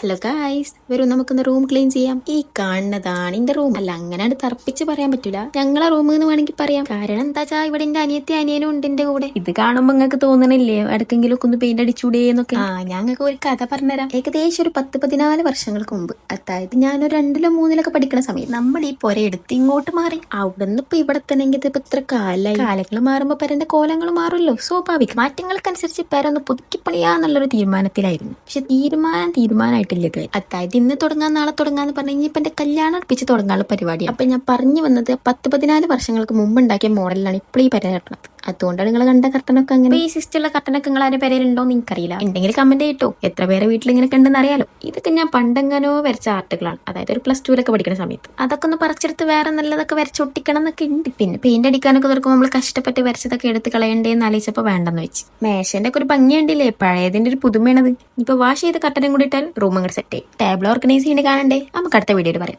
Hello guys, വരൂ നമുക്കൊന്ന് room clean ചെയ്യാം. ഈ കാണുന്നതാണ് എന്റെ റൂം. അല്ല, അങ്ങനെ തറപ്പിച്ച് പറയാൻ പറ്റൂല, ഞങ്ങളെ റൂം എന്ന് വേണമെങ്കിൽ പറയാം. കാരണം എന്താ വെച്ചാ ഇവിടെ എന്റെ അനിയത്തി അനിയനും ഉണ്ട് എന്റെ കൂടെ. ഇത് കാണുമ്പോ നിങ്ങൾക്ക് തോന്നണില്ലേ ഇടയ്ക്കെങ്കിലും ഒക്കെ ഒന്ന് പെയിന്റ് അടിച്ചൂടേ എന്നൊക്കെ? ഞങ്ങൾക്ക് ഒരു കഥ പറഞ്ഞുതരാം. ഏകദേശം ഒരു 10-14 വർഷങ്ങൾക്ക് മുമ്പ്, അതായത് ഞാനൊരു 2-ലോ 3-ലൊക്കെ പഠിക്കുന്ന സമയത്ത് നമ്മൾ ഈ പുര എടുത്ത് ഇങ്ങോട്ട് മാറി. അവിടെ നിന്ന് ഇപ്പൊ ഇവിടെ തന്നെ ഇപ്പൊ ഇത്ര കാലായി. കാലങ്ങൾ മാറുമ്പോ പെരന്റെ കോലങ്ങൾ മാറുമല്ലോ, സ്വാഭാവികം. മാറ്റങ്ങൾക്കനുസരിച്ച് പെര ഒന്ന് പുതുക്കി പണിയാന്നുള്ളൊരു തീരുമാനത്തിലായിരുന്നു. പക്ഷെ തീരുമാനമായിട്ടില്ല. അതായത് ഇന്ന് തുടങ്ങാൻ നാളെ തുടങ്ങാന്ന് പറഞ്ഞു കഴിഞ്ഞാൽ ഇപ്പൊ എന്റെ കല്യാണം അടുപ്പിച്ച് തുടങ്ങാനുള്ള പരിപാടിയാണ്. അപ്പൊ ഞാൻ പറഞ്ഞു വന്നത് 10-14 വർഷങ്ങൾക്ക് മുമ്പ് ഉണ്ടാക്കിയ മോഡലിലാണ് ഇപ്പോൾ ഈ പെര കെട്ടണത്. അതുകൊണ്ടാണ് നിങ്ങൾ കണ്ട കർട്ടനൊക്കെ അങ്ങനെ. ഈ സിസ്റ്റുള്ള കർട്ടനൊക്കെ നിങ്ങൾ ആരുടെ പെരയിലുണ്ടോ എന്ന് എനിക്കറിയില്ല. ഉണ്ടെങ്കിൽ കമന്റ് ചെയ്തോ, എത്ര പേരെ വീട്ടിൽ ഇങ്ങനെ കണ്ടെന്ന് അറിയാലോ. ഇതൊക്കെ ഞാൻ പണ്ടെങ്ങനോ വരച്ച ആർട്ടുകളാണ്, അതായത് ഒരു +2-ലൊക്കെ പഠിക്കുന്ന സമയത്ത്. അതൊക്കെ ഒന്ന് പറിച്ചെടുത്ത് വേറെ നല്ലതൊക്കെ വരച്ചൊട്ടിക്കണം എന്നൊക്കെ ഉണ്ട്. പിന്നെ പെയിന്റ് അടിക്കാനൊക്കെ തുറക്കുമ്പോൾ നമ്മൾ കഷ്ടപ്പെട്ട് വരച്ചതൊക്കെ എടുത്ത് കളയണ്ടേന്ന് ആലോചിച്ചപ്പോൾ വേണ്ടെന്ന് വെച്ച്. മേശന്റെ ഒക്കെ ഒരു ഭംഗി ഉണ്ടില്ലേ, പഴയതിന്റെ ഒരു പുതുമയാണത്. ഇപ്പൊ വാഷ് ചെയ്ത് കർട്ടനും കൂടി ഇട്ടാൽ റൂം അങ്ങോട്ട് സെറ്റ് ആയി. ടേബിൾ ഓർഗനൈസ് ചെയ്യേണ്ടി കാണണ്ടേ, നമുക്ക് അടുത്ത വീഡിയോയിൽ പറയാം.